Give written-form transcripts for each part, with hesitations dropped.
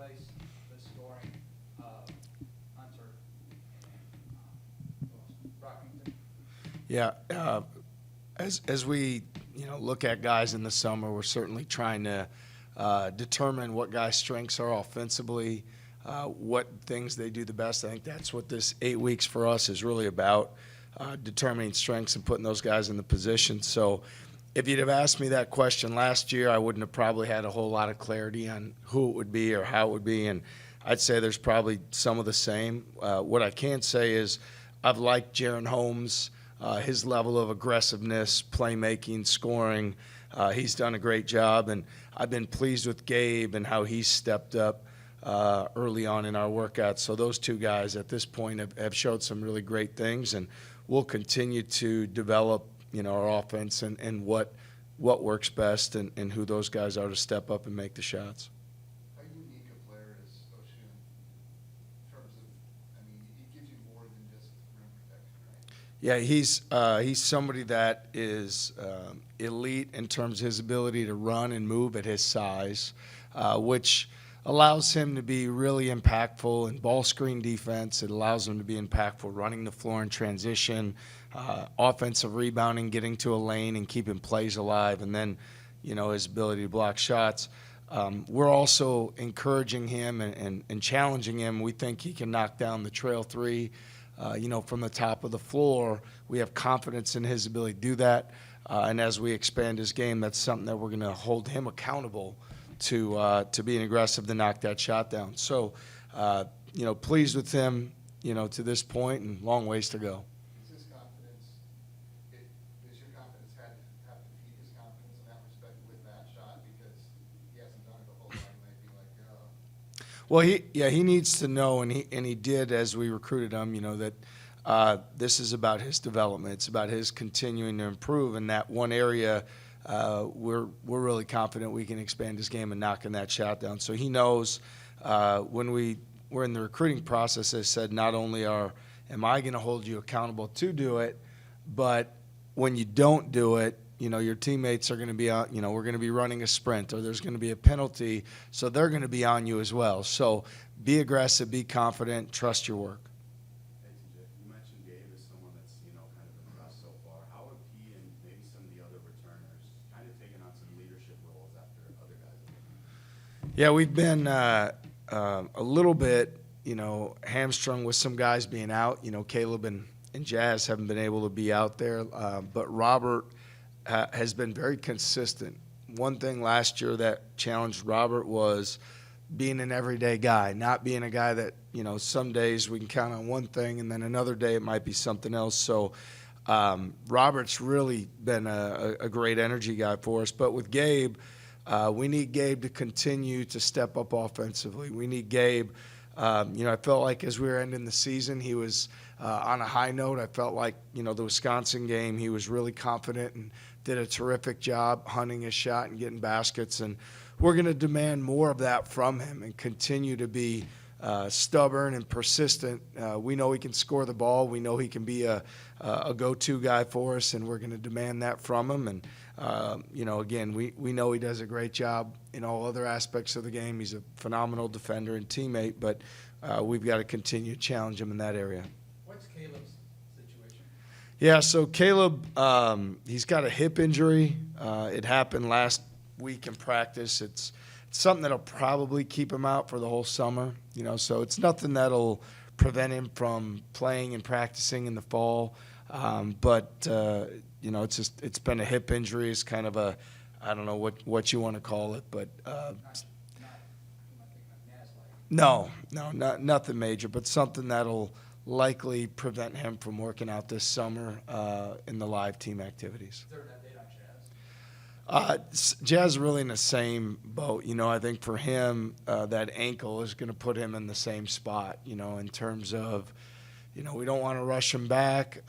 replace the scoring of Hunter and Brockington? Yeah, as we look at guys in the summer, we're certainly trying to determine what guys' strengths are offensively, what things they do the best. I think that's what this 8 weeks for us is really about, determining strengths and putting those guys in the position. So if you'd have asked me that question last year, I wouldn't have probably had a whole lot of clarity on who it would be or how it would be, and I'd say there's probably some of the same. What I can say is I've liked Jaron Holmes, his level of aggressiveness, playmaking, scoring. He's done a great job, and I've been pleased with Gabe and how he's stepped up early on in our workouts. So those two guys at this point have showed some really great things, and we'll continue to develop our offense and what works best and who those guys are to step up and make the shots. How unique a player is Oshun in terms of, he gives you more than just rim protection, right? Yeah, he's somebody that is elite in terms of his ability to run and move at his size, which allows him to be really impactful in ball screen defense. It allows him to be impactful running the floor in transition, offensive rebounding, getting to a lane and keeping plays alive, and then, his ability to block shots. We're also encouraging him and challenging him. We think he can knock down the trail three, from the top of the floor. We have confidence in his ability to do that. And as we expand his game, that's something that we're going to hold him accountable to being aggressive to knock that shot down. So, pleased with him, to this point, and long ways to go. Is his confidence, does your confidence have to feed his confidence in that respect with that shot? Because he hasn't done it a whole lot, he might be like, oh. Well, he needs to know, and he did as we recruited him, that this is about his development. It's about his continuing to improve in that one area. We're really confident we can expand his game and knocking that shot down. So he knows when we're in the recruiting process, I said, not only am I going to hold you accountable to do it, but when you don't do it, your teammates are going to be out, we're going to be running a sprint or there's going to be a penalty, so they're going to be on you as well. So be aggressive, be confident, trust your work. Hey, TJ, you mentioned Gabe as someone that's, kind of impressed so far. How have he and maybe some of the other returners kind of taken on some leadership roles after other guys have been? Yeah, we've been a little bit, hamstrung with some guys being out. Caleb and Jazz haven't been able to be out there, but Robert has been very consistent. One thing last year that challenged Robert was being an everyday guy, not being a guy that, some days we can count on one thing and then another day it might be something else. So Robert's really been a great energy guy for us. But with Gabe, we need Gabe to continue to step up offensively. We need Gabe. I felt like as we were ending the season, he was on a high note. I felt like, the Wisconsin game, he was really confident and did a terrific job hunting his shot and getting baskets. And we're going to demand more of that from him and continue to be stubborn and persistent. We know he can score the ball. We know he can be a go-to guy for us, and we're going to demand that from him. And, again, we know he does a great job in all other aspects of the game. He's a phenomenal defender and teammate, but we've got to continue to challenge him in that area. What's Caleb's situation? Yeah, so Caleb, he's got a hip injury. It happened last week in practice. It's something that'll probably keep him out for the whole summer, so it's nothing that'll prevent him from playing and practicing in the fall. But it's been a hip injury. It's kind of I don't know what you want to call it, but no, nothing major, but something that'll likely prevent him from working out this summer in the live team activities. Is there an update on Jazz? Jazz really in the same boat. I think for him, that ankle is going to put him in the same spot, in terms of, we don't want to rush him back.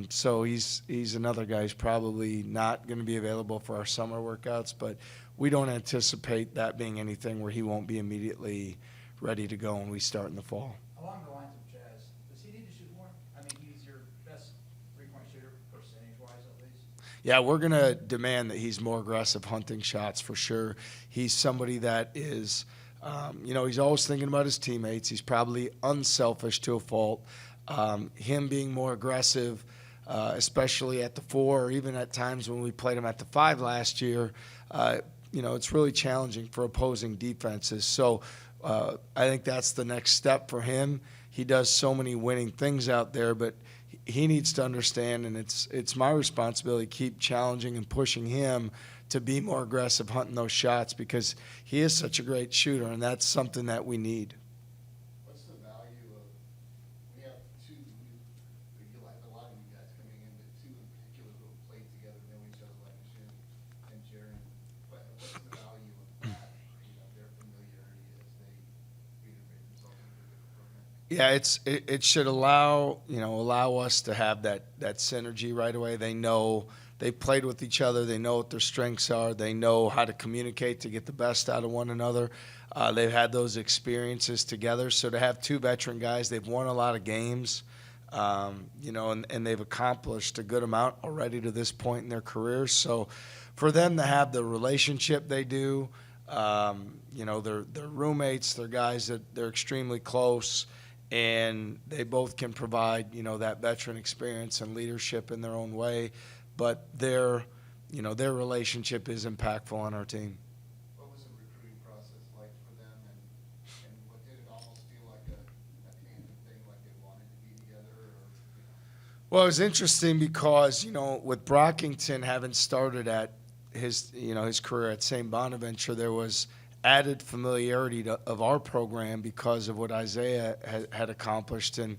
So he's another guy who's probably not going to be available for our summer workouts, but we don't anticipate that being anything where he won't be immediately ready to go when we start in the fall. Along the lines of Jazz, does he need to shoot more? He's your best three-point shooter, percentage-wise at least. Yeah, we're going to demand that he's more aggressive hunting shots for sure. He's somebody that is He's always thinking about his teammates. He's probably unselfish to a fault. Him being more aggressive, especially at the 4, or even at times when we played him at the 5 last year, it's really challenging for opposing defenses. So I think that's the next step for him. He does so many winning things out there, but he needs to understand, and it's my responsibility to keep challenging and pushing him to be more aggressive, hunting those shots, because he is such a great shooter, and that's something that we need. What's the value of, we have two, you like a lot of you guys coming in, but two in particular who have played together, know each other like Shun and Jaron. But what's the value of that, their familiarity as they reintegrate themselves into a different program? Yeah, it should allow us to have that synergy right away. They know they've played with each other. They know what their strengths are. They know how to communicate to get the best out of one another. They've had those experiences together. So to have 2 veteran guys, they've won a lot of games, and they've accomplished a good amount already to this point in their careers. So for them to have the relationship they do, they're roommates, they're guys that they're extremely close, and they both can provide, that veteran experience and leadership in their own way. But their relationship is impactful on our team. What was the recruiting process like for them, and what did it almost feel like a tandem thing, like they wanted to be together, or? Well, it was interesting because, with Brockington having started at his career at St. Bonaventure, there was added familiarity of our program because of what Isaiah had accomplished and,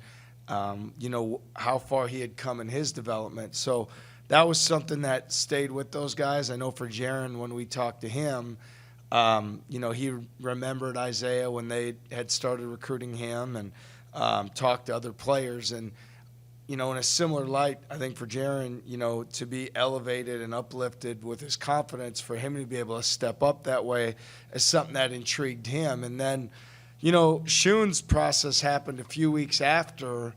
how far he had come in his development. So that was something that stayed with those guys. I know for Jaron, when we talked to him, he remembered Isaiah when they had started recruiting him and talked to other players. And, in a similar light, I think for Jaron, to be elevated and uplifted with his confidence, for him to be able to step up that way is something that intrigued him. And then, Shun's process happened a few weeks after,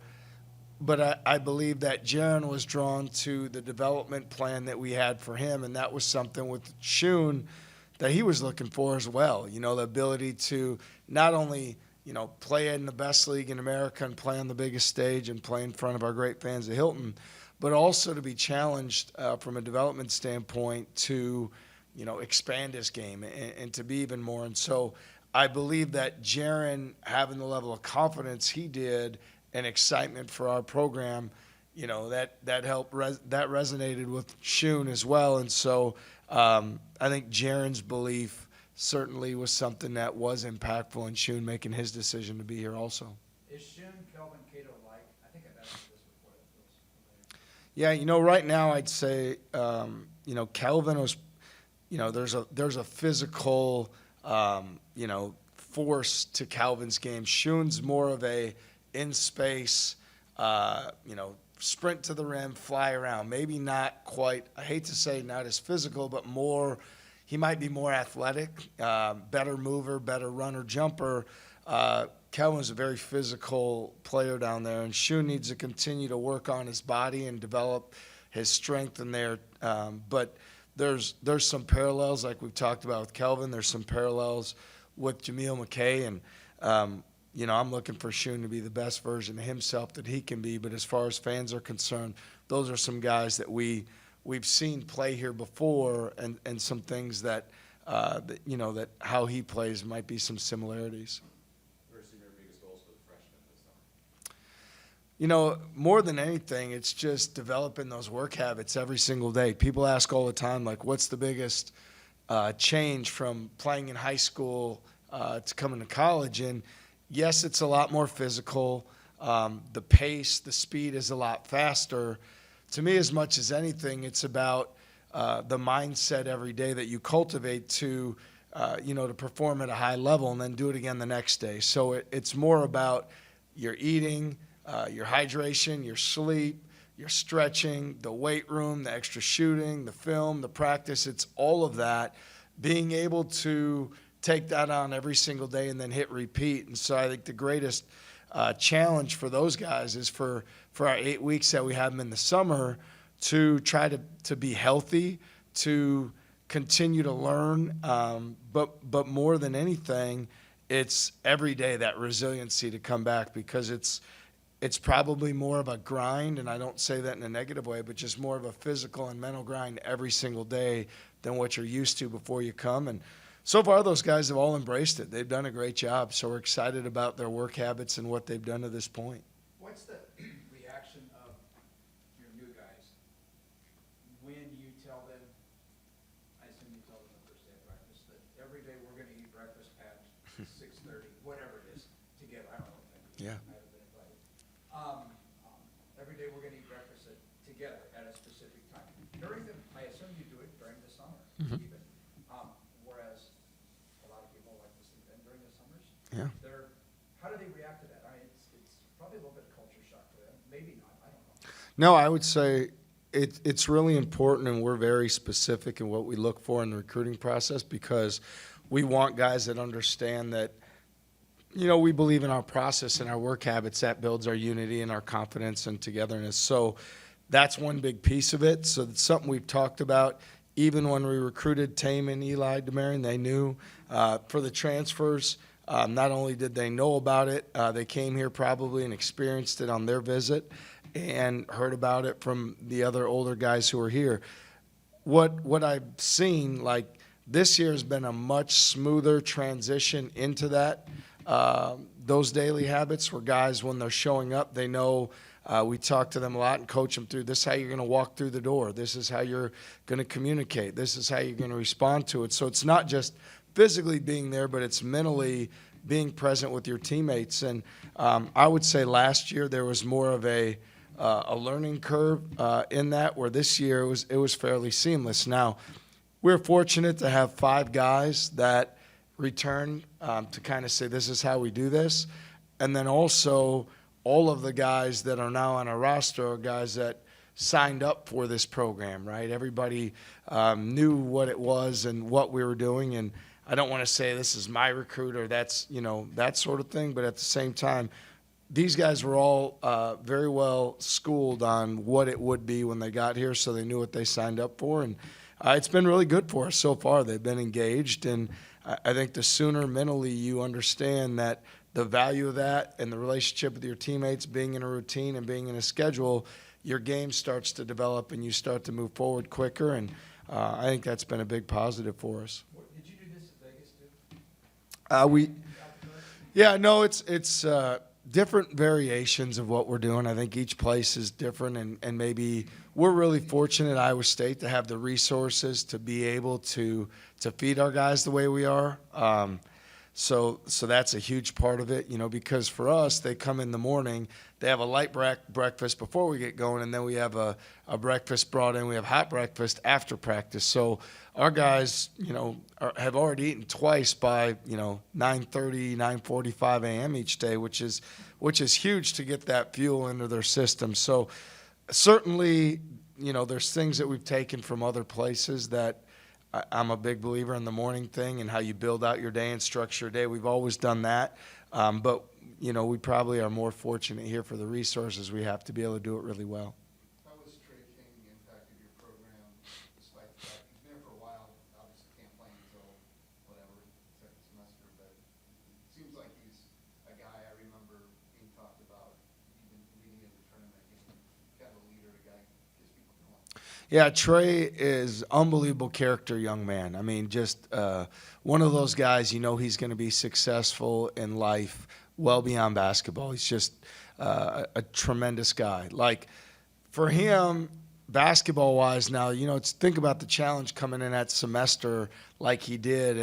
but I believe that Jaron was drawn to the development plan that we had for him, and that was something with Shun that he was looking for as well. The ability to not only play in the best league in America and play on the biggest stage and play in front of our great fans at Hilton, but also to be challenged from a development standpoint to, expand his game and to be even more. And so I believe that Jaron, having the level of confidence he did and excitement for our program, that helped, that resonated with Shun as well. And so I think Jaron's belief certainly was something that was impactful in Shun making his decision to be here also. Is Shun, Kelvin, Cato alike? I think I've asked you this before. Yeah, right now I'd say, Kelvin was, there's a physical, force to Calvin's game. Shun's more of a in-space, sprint to the rim, fly around. Maybe not quite, I hate to say not as physical, but more, he might be more athletic, better mover, better runner, jumper. Kelvin's a very physical player down there, and Shun needs to continue to work on his body and develop his strength in there. But there's some parallels, like we've talked about with Kelvin. There's some parallels with Jameel McKay, and I'm looking for Shun to be the best version of himself that he can be. But as far as fans are concerned, those are some guys that we've seen play here before, and some things that that how he plays might be some similarities. Who are some of your biggest goals for the freshmen this summer? More than anything, it's just developing those work habits every single day. People ask all the time, like, what's the biggest change from playing in high school to coming to college? And yes, it's a lot more physical. The pace, the speed is a lot faster. To me, as much as anything, it's about the mindset every day that you cultivate to perform at a high level and then do it again the next day. So it's more about your eating, your hydration, your sleep, your stretching, the weight room, the extra shooting, the film, the practice. It's all of that, being able to take that on every single day and then hit repeat. And so I think the greatest challenge for those guys is for our 8 weeks that we have them in the summer to try to be healthy, to continue to learn, but more than anything it's every day that resiliency to come back, because it's probably more of a grind, and I don't say that in a negative way, but just more of a physical and mental grind every single day than what you're used to before you come. And so far, those guys have all embraced it. They've done a great job, so we're excited about their work habits and what they've done to this point. What's the reaction of your new guys when you tell them, I assume you tell them the first day of practice, that every day we're gonna eat breakfast at 6:30, whatever it is, together, I don't know what time. Yeah. I haven't been invited. Every day we're gonna eat breakfast together at a specific time. During the, I assume you do it during the summer, even. Whereas a lot of people like to sleep in during the summers. Yeah. How do they react to that? I mean, it's probably a little bit of culture shock for them. Maybe not, I don't know. No, I would say it's really important, and we're very specific in what we look for in the recruiting process, because we want guys that understand that, you know, we believe in our process and our work habits. That builds our unity and our confidence and togetherness. So that's one big piece of it. So it's something we've talked about. Even when we recruited Taman, Eli, DeMarion, they knew. For the transfers, not only did they know about it, they came here probably and experienced it on their visit and heard about it from the other older guys who were here. What I've seen, like, this year has been a much smoother transition into that. Those daily habits where guys, when they're showing up, they know. We talk to them a lot and coach them through, this is how you're going to walk through the door. This is how you're going to communicate. This is how you're going to respond to it. So it's not just physically being there, but it's mentally being present with your teammates. And I would say last year there was more of a learning curve in that, where this year it was fairly seamless. Now, we're fortunate to have 5 guys that return to kind of say, this is how we do this. And then also all of the guys that are now on our roster are guys that signed up for this program, right? Everybody knew what it was and what we were doing. And I don't want to say this is my recruit or that's, you know, that sort of thing. But at the same time, these guys were all very well schooled on what it would be when they got here, so they knew what they signed up for. And it's been really good for us so far. They've been engaged, and I think the sooner mentally you understand that the value of that and the relationship with your teammates, being in a routine and being in a schedule, your game starts to develop and you start to move forward quicker. And I think that's been a big positive for us. Did you do this in Vegas too? Yeah, no, it's different variations of what we're doing. I think each place is different, and maybe we're really fortunate at Iowa State to have the resources to be able to feed our guys the way we are. So that's a huge part of it, you know, because for us, they come in the morning, they have a light breakfast before we get going, and then we have a breakfast brought in. We have hot breakfast after practice. So our guys, you know, have already eaten twice by, you know, 9:30, 9:45 a.m. each day, which is huge to get that fuel into their system. So certainly, you know, there's things that we've taken from other places that I'm a big believer in the morning thing and how you build out your day and structure your day. We've always done that. But, you know, we probably are more fortunate here for the resources we have to be able to do it really well. How was Trey King the impact of your program, despite the fact he's been here for a while, obviously can't play until whatever, second semester, but it seems like he's a guy I remember being talked about even leading into the tournament game, kind of a leader, a guy who gets people going. Yeah, Trey is unbelievable character, young man. I mean, just one of those guys, you know, he's going to be successful in life well beyond basketball. He's just a tremendous guy. Like, for him, basketball-wise now, you know, think about the challenge coming in that semester like he did.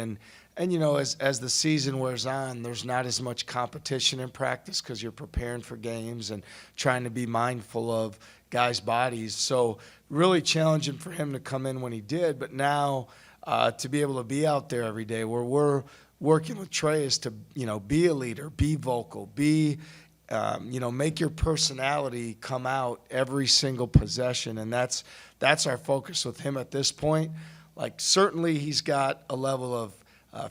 And you know, as the season wears on, there's not as much competition in practice because you're preparing for games and trying to be mindful of guys' bodies. So really challenging for him to come in when he did. But now to be able to be out there every day, where we're working with Trey is to, you know, be a leader, be vocal, you know, make your personality come out every single possession. And that's our focus with him at this point. Like, certainly he's got a level of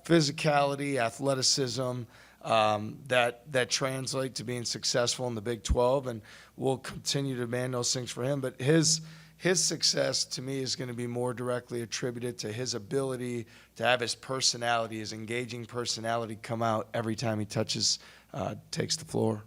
physicality, athleticism that translate to being successful in the Big 12, and we'll continue to demand those things for him. But his his success to me is going to be more directly attributed to his ability to have his personality, his engaging personality come out every time he takes the floor.